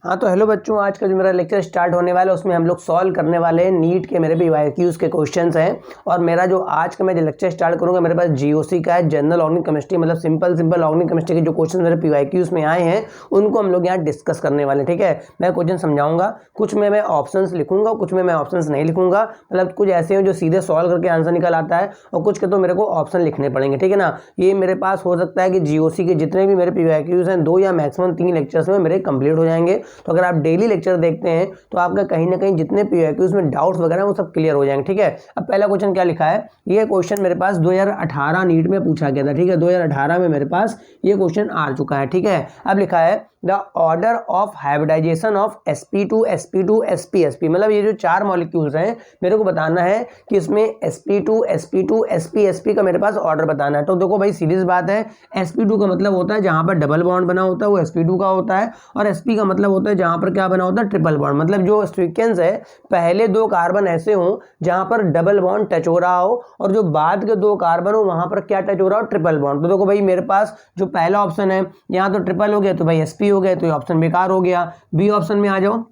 हाँ तो हेलो बच्चों, आज का जो मेरा लेक्चर स्टार्ट होने वाला है उसमें हम लोग सॉल्व करने वाले हैं नीट के मेरे पीवाईक्यूज के क्वेश्चंस हैं। और मेरा जो आज का मैं जो लेक्चर स्टार्ट करूंगा मेरे पास जीओसी का है, जनरल ऑर्गेनिक केमिस्ट्री, मतलब सिंपल ऑर्गेनिक केमिस्ट्री के जो क्वेश्चन मेरे पीवाईक्यूज में आए हैं उनको हम लोग यहाँ डिस्कस करने वाले हैं। ठीक है, मैं क्वेश्चन समझाऊंगा, कुछ में मैं ऑप्शन लिखूंगा, कुछ में मैं ऑप्शन नहीं लिखूंगा। मतलब कुछ ऐसे हैं जो सीधे सॉल्व करके आंसर निकल आता है और कुछ के तो मेरे को ऑप्शन लिखने पड़ेंगे। ठीक है ना, ये मेरे पास हो सकता है कि जीओसी के जितने भी मेरे पीवाईक्यूज हैं 2 या मैक्सिमम 3 लेक्चर्स में मेरे कंप्लीट हो जाएंगे। तो अगर आप डेली लेक्चर देखते हैं तो आपका कहीं ना कहीं जितने पीवाईक्यूज में डाउट्स वगैरह वो सब क्लियर हो जाएंगे। ठीक है, अब पहला क्वेश्चन क्या लिखा है, ये क्वेश्चन मेरे पास 2018 नीट में पूछा गया था। ठीक है, 2018 में मेरे पास ये क्वेश्चन आ चुका है। ठीक है, अब लिखा है the order of hybridization of sp2 sp2 sp मतलब ये जो 4 मॉलिक्यूल्स हैं मेरे को बताना है कि इसमें sp2 sp2 sp का मेरे पास ऑर्डर बताना है। तो देखो भाई सीरीज बात है, sp2 का मतलब होता है जहां पर डबल बॉन्ड बना होता है वो sp2 का होता है, और sp का मतलब होता है जहां पर क्या बना होता है, ट्रिपल बॉन्ड। मतलब जो सीक्वेंस है पहले 2 कार्बन ऐसे हों जहां पर डबल बॉन्ड टच हो रहा हो और जो बाद के 2 कार्बन हो वहां पर क्या टच हो रहा हो, ट्रिपल बॉन्ड। तो देखो भाई मेरे पास जो पहला ऑप्शन है यहाँ तो ट्रिपल हो गया तो भाई sp हो गया, तो ये ऑप्शन बेकार हो गया। बी ऑप्शन में आ जाओ,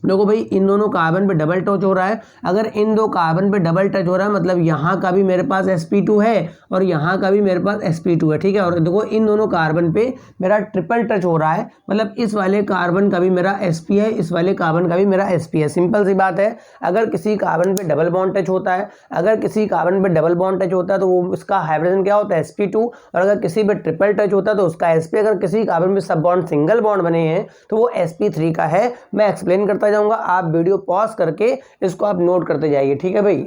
देखो भाई इन दोनों कार्बन पे डबल टच हो रहा है, अगर इन 2 कार्बन पे डबल टच हो रहा है मतलब यहाँ का भी मेरे पास sp2 है और यहाँ का भी मेरे पास sp2 है। ठीक है, और देखो इन दोनों कार्बन पे मेरा ट्रिपल टच हो रहा है, मतलब इस वाले कार्बन का भी मेरा sp है, इस वाले कार्बन का भी मेरा sp है। सिंपल सी बात है, अगर किसी कार्बन पे डबल बॉन्ड टच होता है, अगर किसी कार्बन पे डबल बॉन्ड टच होता है तो वो इसका हाइब्रिडेशन क्या होता है, sp2, और अगर किसी पे ट्रिपल टच होता है तो उसका sp। अगर किसी कार्बन पे सब बॉन्ड सिंगल बॉन्ड बने हैं तो वो sp3 का है। मैं एक्सप्लेन करता जाऊंगा, आप वीडियो पॉज करके इसको आप नोट करते जाइए। ठीक है भाई,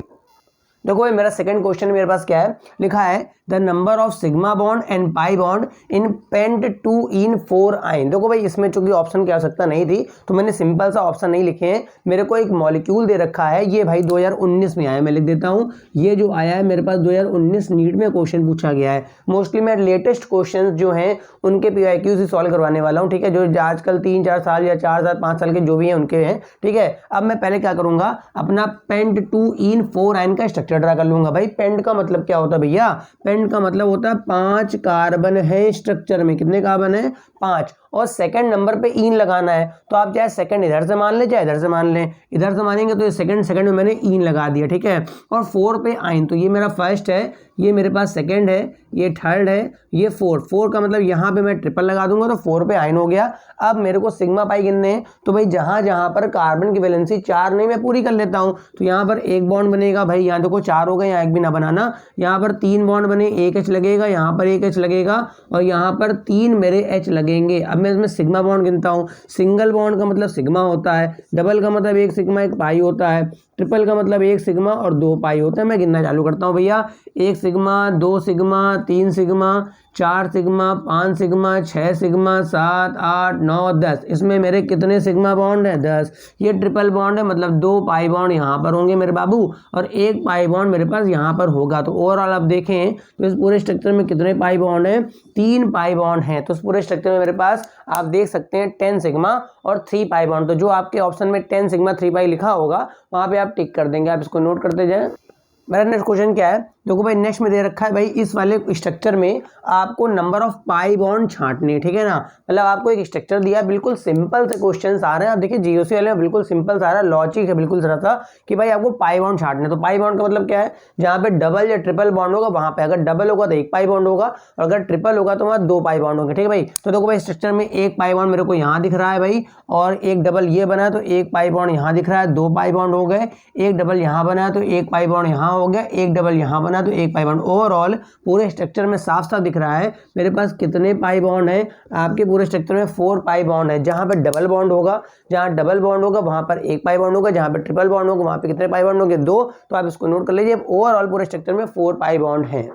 देखो भाई मेरा सेकंड क्वेश्चन मेरे पास क्या है, लिखा है the number of sigma bond and pi bond in pent 2 in 4 ion. देखो भाई इसमें चूंकि ऑप्शन की आवश्यकता नहीं थी तो मैंने सिंपल सा ऑप्शन नहीं लिखे हैं। मेरे को एक मॉलिक्यूल दे रखा है, ये भाई 2019 में आया, मैं लिख देता हूँ ये जो आया है मेरे पास 2019 नीट में क्वेश्चन पूछा गया है। मोस्टली मैं लेटेस्ट क्वेश्चन जो हैं उनके पीवाईक्यूज ही सॉल्व करवाने वाला हूँ। ठीक है, जो आजकल 3-4 साल या 4 साल 5 साल के जो भी हैं उनके हैं। ठीक है, अब मैं पहले क्या करूंगा, अपना पेंट 2 इन 4 आयन का स्ट्रक्चर ड्रा कर लूंगा। भाई पेंट का मतलब क्या होता है भैया, पेंट का मतलब होता है 5 कार्बन है स्ट्रक्चर में। कितने कार्बन है, 5, और सेकंड नंबर पे इन लगाना है तो आप चाहे सेकंड इधर से मान ले चाहे इधर से मान लें। इधर से मानेंगे तो ये सेकंड में मैंने इन लगा दिया। ठीक है, और 4 पे आइन, तो ये मेरा फर्स्ट है, ये मेरे पास सेकंड है, ये थर्ड है, ये फोर का मतलब यहाँ पे मैं ट्रिपल लगा दूंगा तो 4 पे आइन हो गया। अब मेरे को सिग्मा पाई गिनने हैं तो भाई जहां पर कार्बन की वैलेंसी 4 नहीं, मैं पूरी कर लेता हूं। तो यहाँ पर एक बॉन्ड बनेगा, भाई यहाँ देखो 4 हो गए, यहाँ एक भी ना बनाना। यहाँ पर 3 बॉन्ड बने, एक H लगेगा, यहाँ पर एक H लगेगा और यहाँ पर 3 मेरे H लगेंगे। अब मैं इसमें सिग्मा बॉन्ड गिनता हूँ। सिंगल बॉन्ड का मतलब सिग्मा होता है, डबल का मतलब 1 सिग्मा 1 पाई होता है, ट्रिपल का मतलब 1 सिग्मा और 2 पाई होता है। मैं गिनना चालू करता हूँ भैया, 1 sigma, 2 sigma, 3 sigma, 4 sigma, 5 sigma, 6 sigma, 7, 8, 9, 10। इसमें मेरे कितने सिग्मा बॉन्ड है, 10। ये ट्रिपल बॉन्ड है मतलब 2 पाई बॉन्ड यहाँ पर होंगे मेरे बाबू और 1 पाई बॉन्ड मेरे पास यहाँ पर होगा। तो ओवरऑल आप देखें तो इस पूरे स्ट्रक्चर में कितने पाई बॉन्ड है, 3 पाई बॉन्ड हैं। तो इस पूरे स्ट्रक्चर में मेरे पास आप देख सकते हैं 10 सिग्मा और 3 पाई बॉन्ड। तो जो आपके ऑप्शन में 10 सिग्मा 3 पाई लिखा होगा वहां पे आप टिक कर देंगे। आप इसको नोट करते जाएं। मेरा नेक्स्ट क्वेश्चन क्या है, देखो भाई नेक्स्ट में दे रखा है भाई इस वाले स्ट्रक्चर में आपको नंबर ऑफ पाई बॉन्ड छांटने। ठीक है ना, मतलब आपको एक स्ट्रक्चर दिया, बिल्कुल सिंपल से क्वेश्चंस आ रहे हैं। आप देखिए जीओसी वाले में बिल्कुल सिंपल सा आ रहा है, लॉजिक है बिल्कुल जरा सा कि भाई आपको पाई बॉन्ड छांटने। तो पाई बॉन्ड का मतलब क्या है, जहाँ पे डबल या ट्रिपल बॉन्ड होगा वहां पे, अगर डबल होगा तो 1 पाई बॉन्ड होगा और अगर ट्रिपल होगा तो वहाँ 2 पाई बॉन्ड होंगे। ठीक है भाई, तो देखो भाई स्ट्रक्चर में 1 पाई बॉन्ड मेरे को यहाँ दिख रहा है भाई, और एक डबल ये बना है तो 1 पाई बॉन्ड यहाँ दिख रहा है, 2 पाई बॉन्ड हो गए। एक डबल यहाँ बना है तो 1 पाई बॉन्ड यहाँ हो गया, एक डबल यहाँ बना तो 1 पाई बॉन्ड। ओवरऑल पूरे स्ट्रक्चर में साफ साफ दिख रहा है मेरे पास कितने पाई बॉन्ड है, आपके पूरे स्ट्रक्चर में 4 पाई बॉन्ड है। जहां पर डबल बॉन्ड होगा, जहां डबल बॉन्ड होगा वहां पर 1 पाई बॉन्ड होगा, जहां पर ट्रिपल बॉन्ड होगा वहां पे कितने पाई बॉन्ड होंगे, 2। तो आप इसको नोट कर लीजिए, ओवरऑल पूरे स्ट्रक्चर में 4 पाई बॉन्ड है।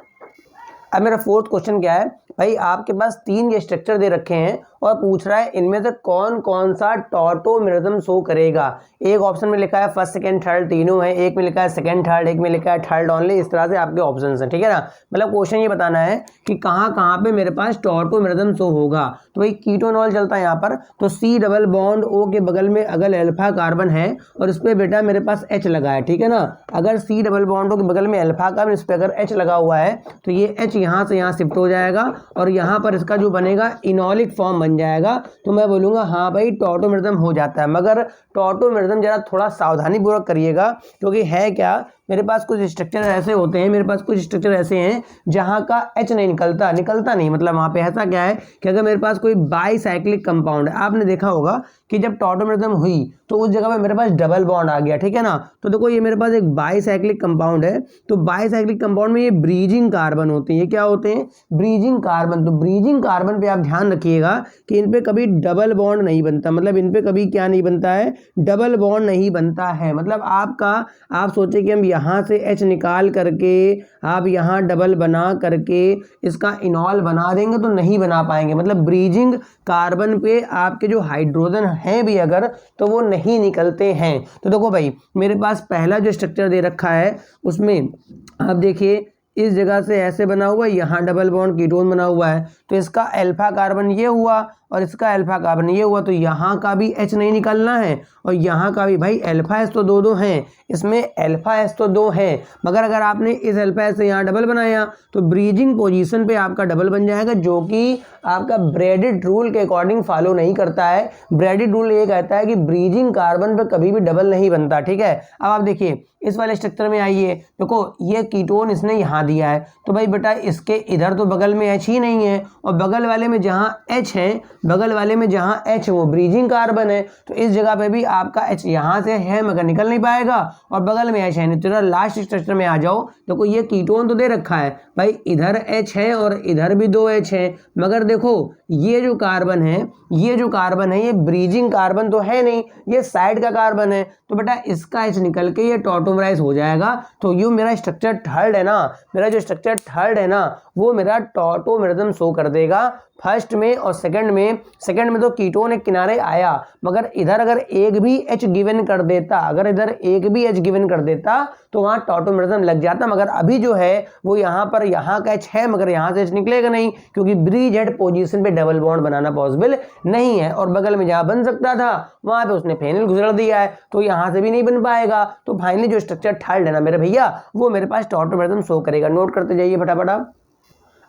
अब मेरा फोर्थ क्वेश्चन क्या है, भाई आपके पास 3 ये स्ट्रक्चर दे रखे हैं और पूछ रहा है इनमें से कौन कौन सा टॉटोमेरिज्म शो करेगा। एक ऑप्शन में लिखा है फर्स्ट सेकंड थर्ड तीनों है, एक में लिखा है सेकंड थर्ड, एक में लिखा है थर्ड ओनली। इस तरह से आपके ऑप्शंस हैं। ठीक है ना, मतलब क्वेश्चन ये बताना है कि कहाँ कहाँ पे मेरे पास टॉटोमेरिज्म शो होगा। तो भाई कीटोनॉल चलता है यहाँ पर, तो C डबल बॉन्ड O के बगल में अगर अल्फा कार्बन है और इस पर बेटा मेरे पास H लगा है। ठीक है ना, अगर C डबल बॉन्ड O के बगल में अल्फा कार्बन, इस पर अगर H लगा हुआ है तो ये H यहाँ से यहाँ शिफ्ट हो जाएगा और यहाँ पर इसका जो बनेगा इनॉलिक फॉर्म बन जाएगा, तो मैं बोलूँगा हाँ भाई टॉटोमेरिज्म हो जाता है। मगर टॉटोमेरिज्म जरा थोड़ा सावधानी पूर्वक करिएगा, क्योंकि है क्या, मेरे पास कुछ स्ट्रक्चर ऐसे होते हैं, मेरे पास कुछ स्ट्रक्चर ऐसे हैं जहाँ का H नहीं निकलता नहीं, मतलब वहाँ पे ऐसा क्या है कि अगर मेरे पास कोई बाईसाइक्लिक कंपाउंड है, आपने देखा होगा कि जब टॉटोमेरिज्म हुई तो उस जगह पे मेरे पास डबल बॉन्ड आ गया, ठीक है ना। तो देखो ये मेरे पास एक बाईसाइक्लिक कंपाउंड है, तो बाईसाइक्लिक कंपाउंड में ये ब्रीजिंग कार्बन होते हैं। ये क्या होते हैं? Bridging carbon. तो ब्रीजिंग कार्बन पे आप ध्यान रखिएगा कि इन पे कभी डबल बॉन्ड नहीं बनता, मतलब इन पे कभी क्या नहीं बनता है, डबल बॉन्ड नहीं बनता है। मतलब आप सोचे कि हम यहाँ से H निकाल करके आप यहाँ डबल बना करके इसका इनॉल बना देंगे तो नहीं बना पाएंगे। मतलब ब्रीजिंग कार्बन पे आपके जो हाइड्रोजन हैं भी अगर, तो वो नहीं निकलते हैं। तो देखो भाई मेरे पास पहला जो स्ट्रक्चर दे रखा है उसमें आप देखिए इस जगह से ऐसे बना हुआ है, यहाँ डबल बॉन्ड कीटोन बना हुआ है, तो इसका अल्फा कार्बन ये हुआ और इसका अल्फा कार्बन ये हुआ, तो यहाँ का भी H नहीं निकलना है और यहाँ का भी। भाई अल्फा H तो दो हैं, इसमें अल्फा H तो 2 है, मगर अगर आपने इस अल्फा H से यहाँ डबल बनाया तो ब्रीजिंग पोजीशन पे आपका डबल बन जाएगा, जो कि आपका ब्रेडिट रूल के अकॉर्डिंग फॉलो नहीं करता है। ब्रेडिट रूल ये कहता है कि ब्रीजिंग कार्बन पे कभी भी डबल नहीं बनता, ठीक है। अब आप देखिए इस वाले स्ट्रक्चर में आइए, देखो ये कीटोन इसने यहाँ दिया है, तो भाई बेटा इसके इधर तो बगल में H ही नहीं है, और बगल वाले में जहाँ H है, बगल वाले में जहाँ H वो ब्रीजिंग कार्बन है, तो इस जगह पे भी आपका H यहाँ से है मगर निकल नहीं पाएगा, और बगल में H है नहीं। तो लास्ट स्ट्रक्चर में आ जाओ, देखो ये कीटोन तो दे रखा है भाई, इधर H है और इधर भी 2 H है, मगर देखो ये जो कार्बन है ये ब्रीजिंग कार्बन तो है नहीं, ये साइड का कार्बन है, तो बेटा इसका H निकल के ये टॉटोमराइज हो जाएगा। तो ये मेरा स्ट्रक्चर थर्ड है ना, मेरा जो स्ट्रक्चर थर्ड है ना वो मेरा टॉटोमेरिज्म शो कर देगा फर्स्ट में और सेकंड में तो कीटोन एक किनारे आया, मगर इधर अगर एक भी H गिवन कर देता तो वहाँ टॉटोमेरिज्म लग जाता। मगर अभी जो है वो यहाँ का H है मगर यहाँ से H निकलेगा नहीं, क्योंकि ब्रीजेड पोजीशन पे डबल बॉन्ड बनाना पॉसिबल नहीं है, और बगल में जहाँ बन सकता था वहाँ पे उसने फेनिल घुसड़ दिया है, तो यहाँ से भी नहीं बन पाएगा। तो फाइनली जो स्ट्रक्चर थर्ड है ना मेरे भैया, वो मेरे पास टॉटोमेरिज्म शो करेगा। नोट करते जाइए फटाफट।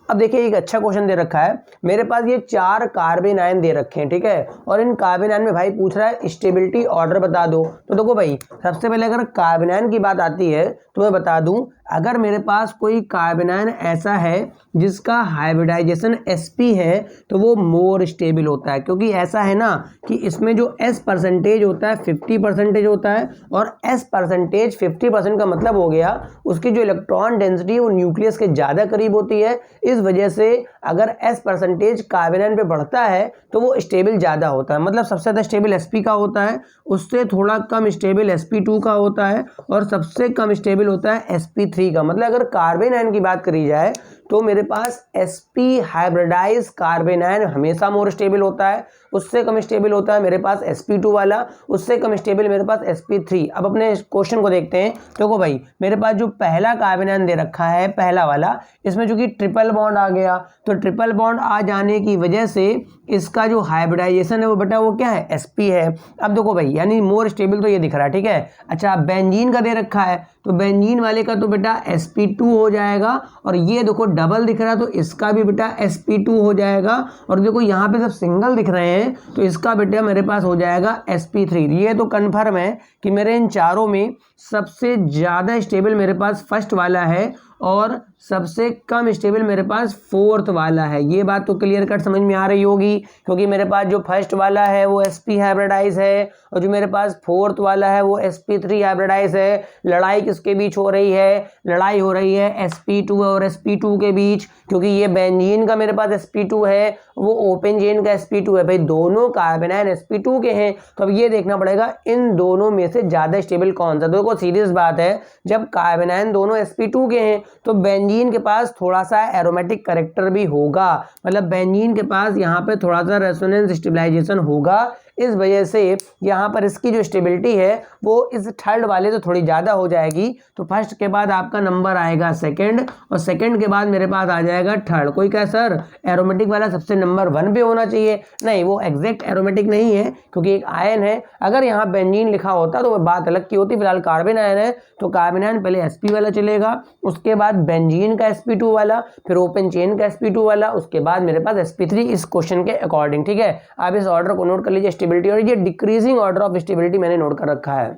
अब देखिए एक अच्छा क्वेश्चन दे रखा है, मेरे पास ये 4 कार्बन आयन दे रखे हैं, ठीक है, और इन कार्बन आयन में भाई पूछ रहा है स्टेबिलिटी ऑर्डर बता दो। तो देखो भाई सबसे पहले अगर कार्बन आयन की बात आती है तो मैं बता दूं, अगर मेरे पास कोई कार्बन आयन ऐसा है जिसका हाइब्रिडाइजेशन sp है तो वो मोर स्टेबल होता है, क्योंकि ऐसा है ना कि इसमें जो s परसेंटेज होता है 50% होता है, और s परसेंटेज 50% का मतलब हो गया उसकी जो इलेक्ट्रॉन डेंसिटी है वो न्यूक्लियस के ज़्यादा करीब होती है। इस वजह से अगर s परसेंटेज कार्बन आयन पे बढ़ता है तो वो स्टेबल ज़्यादा होता है, मतलब सबसे ज़्यादा स्टेबल sp का होता है, उससे थोड़ा कम स्टेबल sp2 का होता है, और सबसे कम स्टेबल होता है sp3 का। मतलब अगर कार्बन आयन की बात करी जाए तो मेरे पास sp हाइब्रिडाइज कार्बन आयन हमेशा मोर स्टेबल होता है, उससे कम स्टेबल होता है मेरे पास sp2 वाला, उससे कम स्टेबल मेरे पास sp3। अब अपने क्वेश्चन को देखते हैं। देखो भाई मेरे पास जो पहला कार्बन आयन दे रखा है पहला वाला, इसमें जो कि ट्रिपल बॉन्ड आ गया, तो ट्रिपल बॉन्ड आ जाने की वजह से इसका जो हाइब्रिडाइजेशन है वो बेटा वो क्या है sp है। अब देखो भाई यानी मोर स्टेबल तो ये दिख रहा है, ठीक है। अच्छा बेंजीन का दे रखा है, तो बेंजीन वाले का तो बेटा sp2 हो जाएगा, और ये देखो डबल दिख रहा है तो इसका भी बेटा sp2 हो जाएगा, और देखो यहाँ पे सब सिंगल दिख रहे हैं तो इसका बेटा मेरे पास हो जाएगा sp3। ये तो कन्फर्म है कि मेरे इन चारों में सबसे ज़्यादा स्टेबल मेरे पास फर्स्ट वाला है और सबसे कम स्टेबल मेरे पास फोर्थ वाला है। ये बात तो क्लियर कट समझ में आ रही होगी, क्योंकि मेरे पास जो फर्स्ट वाला है वो sp हाइब्रिडाइज है और जो मेरे पास फोर्थ वाला है वो sp3 हाइब्रिडाइज है। लड़ाई किसके बीच हो रही है? लड़ाई हो रही है sp2 और sp2 के बीच, क्योंकि ये बेंजीन का मेरे पास sp2 है, वो ओपन चेन का sp2 है। भाई दोनों कार्बन आयन sp2 के हैं, तो अब ये देखना पड़ेगा इन दोनों में से ज़्यादा स्टेबल कौन सा। देखो सीरियस बात है, जब कार्बन आयन दोनों sp2 के हैं तो बेंजीन के पास थोड़ा सा एरोमेटिक कैरेक्टर भी होगा, मतलब बेंजीन के पास यहाँ पे थोड़ा सा रेजोनेंस स्टेबलाइजेशन होगा, इस वजह से यहाँ पर इसकी जो स्टेबिलिटी है वो इस थर्ड वाले से थोड़ी ज़्यादा हो जाएगी। तो फर्स्ट के बाद आपका नंबर आएगा सेकंड, और सेकंड के बाद मेरे पास आ जाएगा थर्ड। कोई कहे सर एरोमेटिक वाला सबसे नंबर 1 पे होना चाहिए, नहीं, वो एग्जैक्ट एरोमेटिक नहीं है क्योंकि एक आयन है। अगर यहाँ बेंजीन लिखा होता तो वो बात अलग की होती। फिलहाल कार्बन आयन है तो कार्बन आयन पहले sp वाला चलेगा, उसके बाद बेंजीन का sp2 वाला, फिर ओपन चेन का sp2 वाला, उसके बाद मेरे पास sp3 इस क्वेश्चन के अकॉर्डिंग। ठीक है, आप इस ऑर्डर को नोट कर लीजिए स्टेबिलिटी, और ये डिक्रीजिंग ऑर्डर ऑफ स्टेबिलिटी मैंने नोट कर रखा है।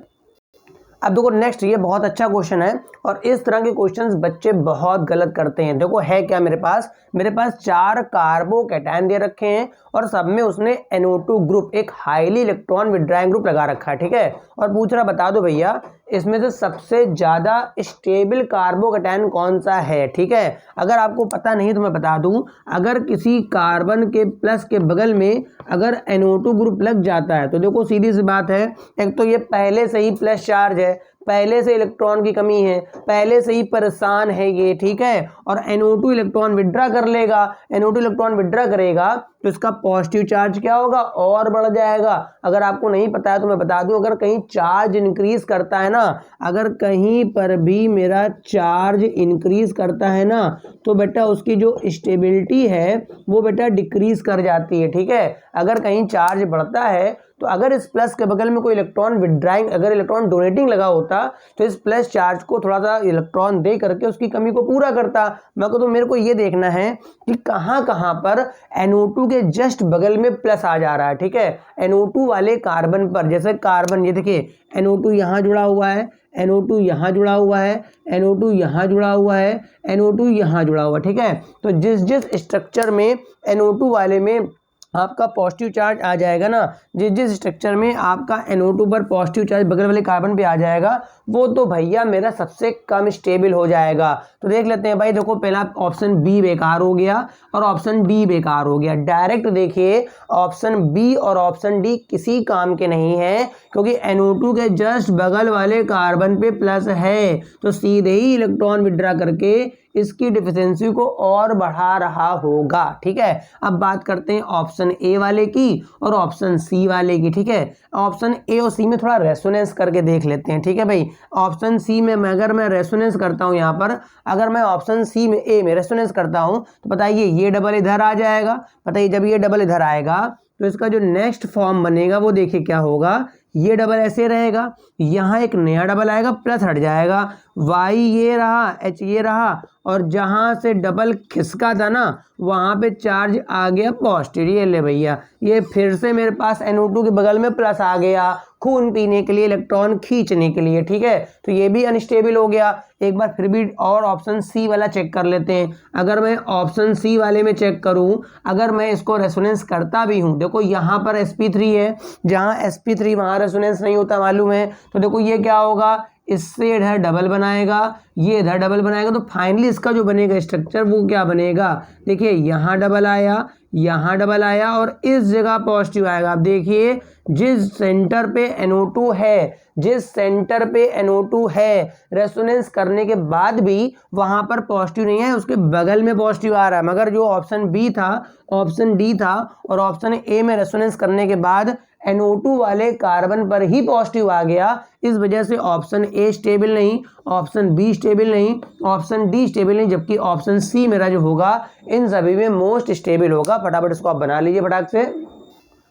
अब देखो नेक्स्ट, ये बहुत अच्छा क्वेश्चन है और इस तरह के क्वेश्चंस बच्चे बहुत गलत करते हैं। देखो है क्या मेरे पास 4 कार्बोकैटायन दे रखे हैं और सब में उसने NO2 ग्रुप, एक हाईली इलेक्ट्रॉन विड्राइंग ग्रुप लगा रखा है। ठीक है, और पूछ रहा बता दो भैया इसमें से सबसे ज्यादा स्टेबल कार्बोकैटायन कौन सा है। ठीक है, अगर आपको पता नहीं तो मैं बता दूं, अगर किसी कार्बन के प्लस के बगल में अगर NO2 ग्रुप लग जाता है तो देखो सीधी सी बात है, एक तो ये पहले से ही प्लस चार्ज है, पहले से इलेक्ट्रॉन की कमी है, पहले से ही परेशान है ये। ठीक है, और NO2 इलेक्ट्रॉन विड्रा कर लेगा, NO2 इलेक्ट्रॉन विड्रा करेगा तो इसका पॉजिटिव चार्ज क्या होगा, और बढ़ जाएगा। अगर आपको नहीं पता है तो मैं बता दूं, अगर कहीं चार्ज इंक्रीज करता है ना, अगर कहीं पर भी मेरा चार्ज इंक्रीज करता है ना, तो बेटा उसकी जो स्टेबिलिटी है वो बेटा डिक्रीज कर जाती है। ठीक है, अगर कहीं चार्ज बढ़ता है तो अगर इस प्लस के बगल में कोई इलेक्ट्रॉन विड्राइंग, अगर इलेक्ट्रॉन डोनेटिंग लगा होता तो इस प्लस चार्ज को थोड़ा सा इलेक्ट्रॉन दे करके उसकी कमी को पूरा करता। मेरे को ये देखना है कि कहाँ कहाँ पर NO2 के जस्ट बगल में प्लस आ जा रहा है। ठीक है, NO2 वाले कार्बन पर, जैसे कार्बन ये देखिए NO2 यहाँ जुड़ा हुआ है, NO2 यहाँ जुड़ा हुआ है, NO2 यहाँ जुड़ा हुआ है, NO2 यहाँ जुड़ा हुआ है। ठीक है, तो जिस जिस स्ट्रक्चर में NO2 वाले में आपका पॉजिटिव चार्ज आ जाएगा ना, जिस जिस स्ट्रक्चर में आपका NO2 पर पॉजिटिव चार्ज बगल वाले कार्बन पे आ जाएगा, वो तो भैया मेरा सबसे कम स्टेबल हो जाएगा। तो देख लेते हैं भाई, देखो पहला ऑप्शन बी बेकार हो गया और ऑप्शन डी बेकार हो गया। डायरेक्ट देखिए ऑप्शन बी और ऑप्शन डी किसी काम के नहीं है, क्योंकि NO2 के जस्ट बगल वाले कार्बन पे प्लस है, तो सीधे ही इलेक्ट्रॉन विड्रा करके इसकी डिफिशियंसी को और बढ़ा रहा होगा। ठीक है, अब बात करते हैं ऑप्शन ए वाले की और ऑप्शन सी वाले की। ठीक है, ऑप्शन ए और सी में थोड़ा रेसोनेंस करके देख लेते हैं। ठीक है भाई, ऑप्शन सी में अगर मैं रेसोनेंस करता हूं, यहाँ पर अगर मैं ऑप्शन सी में ए में रेसोनेंस करता हूं तो बताइए ये डबल इधर आ जाएगा। बताइए जब ये डबल इधर आएगा तो इसका जो नेक्स्ट फॉर्म बनेगा वो देखिए क्या होगा, ये डबल ऐसे रहेगा, यहाँ एक नया डबल आएगा, प्लस हट जाएगा, वाई ये रहा, एच ये रहा, और जहाँ से डबल खिसका था ना वहाँ पे चार्ज आ गया पॉजिटिव। ये ले भैया, ये फिर से मेरे पास NO2 के बगल में प्लस आ गया, खून पीने के लिए, इलेक्ट्रॉन खींचने के लिए। ठीक है, तो ये भी अनस्टेबल हो गया। एक बार फिर भी और ऑप्शन सी वाला चेक कर लेते हैं। अगर मैं ऑप्शन सी वाले में चेक करूं, अगर मैं इसको रेसोनेंस करता भी हूं, देखो यहाँ पर sp3 है, जहाँ sp3 वहाँ रेसोनेंस नहीं होता मालूम है, तो देखो ये क्या होगा, इससे इधर डबल बनाएगा, ये इधर डबल बनाएगा, तो फाइनली इसका जो बनेगा स्ट्रक्चर वो क्या बनेगा, देखिए यहाँ डबल आया, यहाँ डबल आया और इस जगह पॉजिटिव आएगा। आप देखिए जिस सेंटर पे NO2 है, जिस सेंटर पे NO2 है, रेसोनेंस करने के बाद भी वहां पर पॉजिटिव नहीं है, उसके बगल में पॉजिटिव आ रहा है। मगर जो ऑप्शन बी था, ऑप्शन डी था और ऑप्शन ए में रेसोनेंस करने के बाद NO2 वाले कार्बन पर ही पॉजिटिव आ गया। इस वजह से ऑप्शन ए स्टेबल नहीं, ऑप्शन बी स्टेबल नहीं, ऑप्शन डी स्टेबल नहीं, जबकि ऑप्शन सी मेरा जो होगा इन सभी में मोस्ट स्टेबल होगा। फटाफट इसको आप बना लीजिए फटाक से।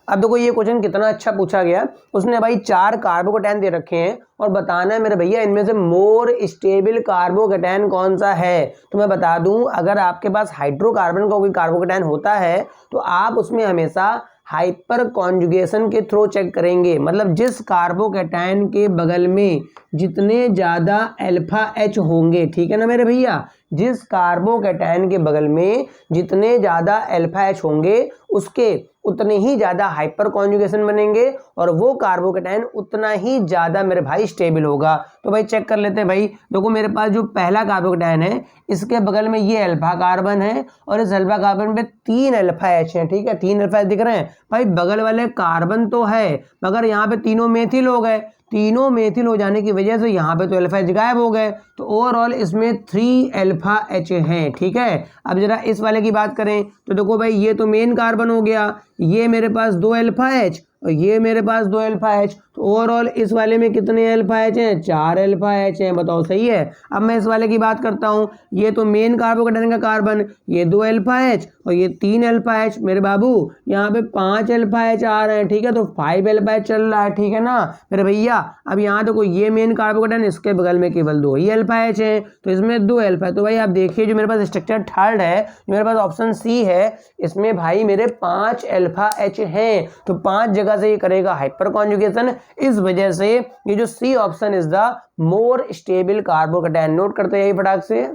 अब देखो ये क्वेश्चन कितना अच्छा पूछा गया, उसने भाई 4 कार्बोकैटायन दे रखे हैं और बताना है मेरे भैया इनमें से मोर स्टेबल कार्बोकैटायन कौन सा है। तो मैं बता दूं, अगर आपके पास हाइड्रोकार्बन का कोई कार्बोकैटायन होता है तो आप उसमें हमेशा हाइपर कॉन्जुगेशन के थ्रू चेक करेंगे। मतलब जिस कार्बोकैटायन के बगल में जितने ज़्यादा अल्फा H होंगे, ठीक है ना मेरे भैया, जिस कार्बोकैटायन के बगल में जितने ज़्यादा अल्फा H होंगे उसके उतने ही ज़्यादा हाइपर कॉन्जुगेशन बनेंगे और वो कार्बोकैटायन उतना ही ज़्यादा मेरे भाई स्टेबल होगा। तो भाई चेक कर लेते हैं। भाई देखो मेरे पास जो पहला कार्बोकैटायन है इसके बगल में ये अल्फा कार्बन है और इस अल्फा कार्बन पे 3 अल्फा H है। ठीक है, 3 अल्फा H दिख रहे हैं भाई, बगल वाले कार्बन तो है मगर यहाँ पे तीनों मेथिल हो गए। तीनों मेथिल हो जाने की वजह से यहाँ पे तो अल्फा H गायब हो गए, तो ओवरऑल इसमें 3 अल्फा H हैं। ठीक है, अब जरा इस वाले की बात करें तो देखो भाई ये तो मेन कार्बन हो गया, ये मेरे पास 2 अल्फा H और ये मेरे पास 2 अल्फा एच। तो ओवरऑल इस वाले में कितने अल्फा एच हैं? 4 अल्फा एच हैं। बताओ सही है। अब मैं इस वाले की बात करता हूँ, ये तो मेन कार्बोकेटाइन का कार्बन, ये 2 अल्फा एच और ये 3 अल्फा एच। मेरे बाबू यहाँ पे 5 अल्फा एच आ रहे हैं, ठीक है, तो 5 अल्फा एच चल रहा है, ठीक है ना मेरे भैया। अब यहाँ देखो ये मेन कार्बोकेटाइन, इसके बगल में केवल 2 ही अल्फा एच है, तो इसमें 2 अल्फा है। तो भाई आप देखिए जो मेरे पास स्ट्रक्चर थर्ड है, मेरे पास ऑप्शन सी है, इसमें भाई मेरे 5 अल्फा एच हैं। तो 5 जगह से ये करेगा हाइपर कॉन्जुगेशन। इस वजह से ये जो C option is the more stable carbocation. Note करते हैं यही फटाक से।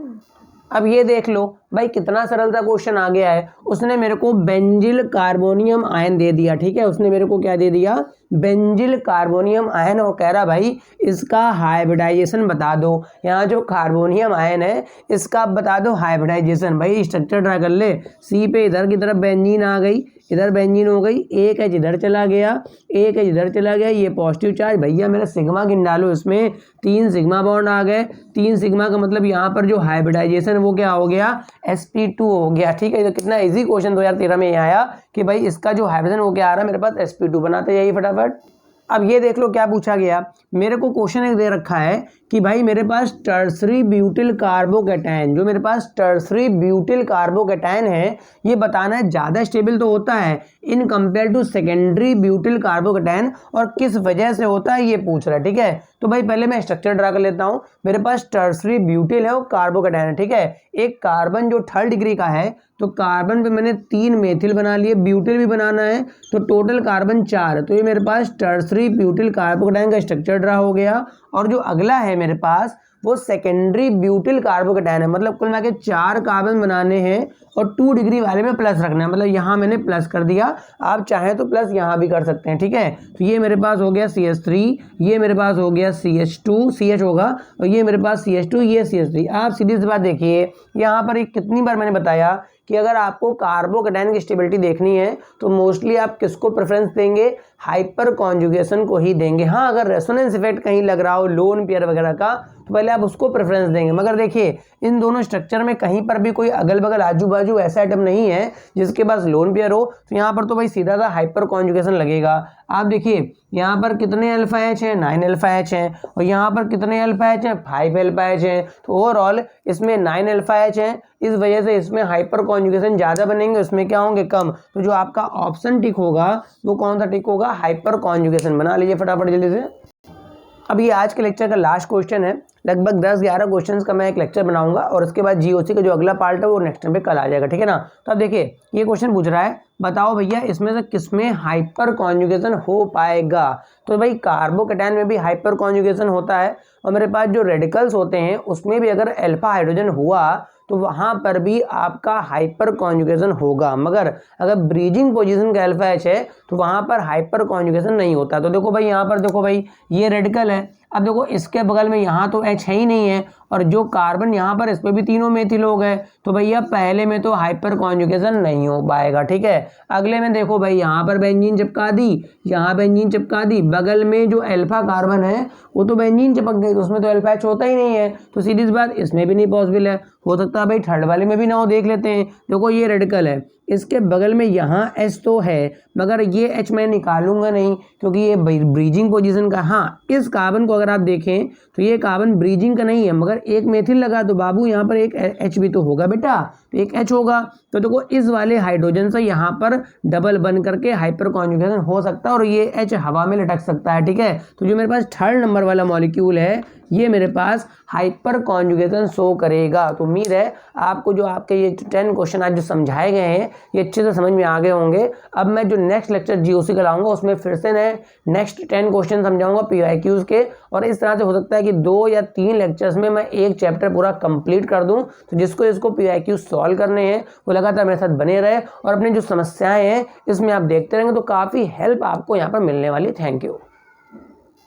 अब ये देख लो भाई कितना सरल सा क्वेश्चन आ गया है। उसने मेरे को बेंजिल कार्बोनियम आयन दे दिया, ठीक है, उसने मेरे को क्या दे दिया? बेंजिल कार्बोनियम आयन, और कह रहा भाई इसका हाइब्रिडाइजेशन बता दो। यहाँ जो कार्बोनियम आयन है इसका बता दो हाइब्रिडाइजेशन। भाई स्ट्रक्चर ड्रा कर ले। सी पे इधर की तरफ बेंजीन आ गई, इधर बेंजीन हो गई, एक एच इधर चला गया, एक एच इधर चला गया, ये पॉजिटिव चार्ज। भैया मेरा सिग्मा गिन डालो, इसमें 3 सिग्मा बॉन्ड आ गए। 3 सिग्मा का मतलब यहाँ पर जो हाइब्रिडाइजेशन वो क्या हो गया? sp2 हो गया, ठीक है। तो कितना इजी क्वेश्चन 2013 में ये आया कि भाई इसका जो हाइब्रिडेशन वो क्या आ रहा है मेरे पास? sp2 बनाते जाइए फटाफट। अब ये देख लो क्या पूछा गया। मेरे को क्वेश्चन एक दे रखा है कि भाई मेरे पास टर्सरी ब्यूटिल कार्बोकेटाइन, जो मेरे पास टर्सरी ब्यूटिल कार्बोकेटाइन है, ये बताना है ज़्यादा स्टेबल तो होता है in compare to secondary butyl carbocation, और किस वजह से होता है ये पूछ रहा है, ठीक है। तो भाई पहले मैं स्ट्रक्चर ड्रा कर लेता हूँ। मेरे पास टर्सरी ब्यूटिल है और कार्बोकेटाइन है, ठीक है। एक कार्बन जो 3rd डिग्री का है, तो कार्बन पे मैंने 3 मेथिल बना लिए, ब्यूटिल भी बनाना है, तो टोटल कार्बन 4। तो ये मेरे पास टर्सरी ब्यूटिल कार्बोकेटाइन का स्ट्रक्चर ड्रा हो गया। और जो अगला है मेरे पास वो सेकेंडरी ब्यूटिल कार्बोकेटाइन है, मतलब कुल मिला के 4 कार्बन बनाने हैं और 2 डिग्री वाले में प्लस रखना है, मतलब यहाँ मैंने प्लस कर दिया, आप चाहें तो प्लस यहाँ भी कर सकते हैं, ठीक है। तो ये मेरे पास हो गया CH3, ये मेरे पास हो गया CH2, CH होगा, और ये मेरे पास CH2, ये CH3। आप सीधी सी बात देखिए, यहाँ पर कितनी बार मैंने बताया कि अगर आपको कार्बोकेटाइन की स्टेबिलिटी देखनी है तो मोस्टली आप किसको प्रेफरेंस देंगे? हाइपर कॉन्जुगेशन को ही देंगे। हाँ, अगर रेजोनेंस इफेक्ट कहीं लग रहा हो लोन पेयर वगैरह का, तो पहले आप उसको प्रेफरेंस देंगे। मगर देखिए इन दोनों स्ट्रक्चर में कहीं पर भी कोई अगल बगल आजू बाजू ऐसा आइटम नहीं है जिसके पास लोन पेयर हो, तो यहाँ पर तो भाई सीधा सा हाइपर कॉन्जुगेशन लगेगा। आप देखिए यहाँ पर कितने अल्फा एच हैं? 9 अल्फा एच हैं, और यहाँ पर कितने अल्फा एच हैं? 5 अल्फा एच हैं। तो ओवरऑल इसमें 9 अल्फा एच हैं, इस वजह से इसमें हाइपर कॉन्जुगेशन ज़्यादा बनेंगे, उसमें क्या होंगे? कम। तो जो आपका ऑप्शन टिक होगा वो कौन सा टिक होगा? Hyper conjugation. बना लीजिए फटाफट जल्दी से। अब ये आज के लेक्चर का लास्ट क्वेश्चन है। लगभग 10-11 क्वेश्चंस का मैं एक लेक्चर बनाऊंगा, और उसके बाद जीओसी का जो अगला पार्ट है वो नेक्स्ट टाइम पे कल आ जाएगा, ठीक है ना। तो अब देखिए ये क्वेश्चन पूछ रहा है, बताओ भैया इसमें से किसमें हाइपर कॉन्जुगेशन हो पाएगा? तो भाई कार्बोकेटाइन में भी हाइपर कॉन्जुगेशन होता है, और मेरे पास जो रेडिकल्स होते हैं उसमें भी अगर अल्फा हाइड्रोजन हुआ तो वहाँ पर भी आपका हाइपर कॉन्जुगेशन होगा। मगर अगर ब्रीजिंग पोजीशन का अल्फा एच है तो वहाँ पर हाइपर कॉन्जुगेशन नहीं होता। तो देखो भाई यहाँ पर देखो भाई ये रेडिकल है, अब देखो इसके बगल में यहाँ तो एच है ही नहीं है, और जो कार्बन यहाँ पर इस पर भी तीनों मेथिल हो गए, तो भैया पहले में तो हाइपर कॉन्जुगेशन नहीं हो पाएगा, ठीक है। अगले में देखो भाई यहाँ पर बेंजीन चिपका दी, यहाँ बेंजीन चिपका दी, बगल में जो अल्फा कार्बन है वो तो बेंजीन चिपक गई, तो उसमें तो अल्फा एच होता ही नहीं है, तो सीधी सी बात इसमें भी नहीं पॉसिबल है। हो सकता है भाई थर्ड वाले में भी ना हो, देख लेते हैं। देखो ये रेडिकल है, इसके बगल में यहाँ एच तो है, मगर ये एच मैं निकालूंगा नहीं क्योंकि ये ब्रीजिंग पोजीशन का। हाँ, इस कार्बन को अगर आप देखें तो ये कार्बन ब्रीजिंग का नहीं है, मगर एक मेथिल लगा तो बाबू यहाँ पर एक एच भी तो होगा बेटा, तो एक एच होगा। तो देखो इस वाले हाइड्रोजन से यहाँ पर डबल बन करके हाइपर कॉन्जुगेशन हो सकता है, और ये एच हवा में लटक सकता है, ठीक है। तो जो मेरे पास 3rd नंबर वाला मॉलिक्यूल है ये मेरे पास हाइपर कॉन्जुगेशन शो करेगा। तो उम्मीद है आपको जो आपके ये 10 क्वेश्चन आज जो समझाए गए हैं ये अच्छे से समझ में आ गए होंगे। अब मैं जो नेक्स्ट लेक्चर जीओसी का लाऊंगा उसमें फिर से मैं नेक्स्ट 10 क्वेश्चन समझाऊंगा पीवाईक्यूज के, और इस तरह से हो सकता है कि 2 या 3 लेक्चर्स में मैं एक चैप्टर पूरा कंप्लीट कर दूं। तो जिसको इसको पीवाईक्यूज सॉल्व करने हैं वो लगातार मेरे साथ बने रहे, और अपनी जो समस्याएं हैं इसमें आप देखते रहेंगे तो काफ़ी हेल्प आपको यहाँ पर मिलने वाली है। Thank you.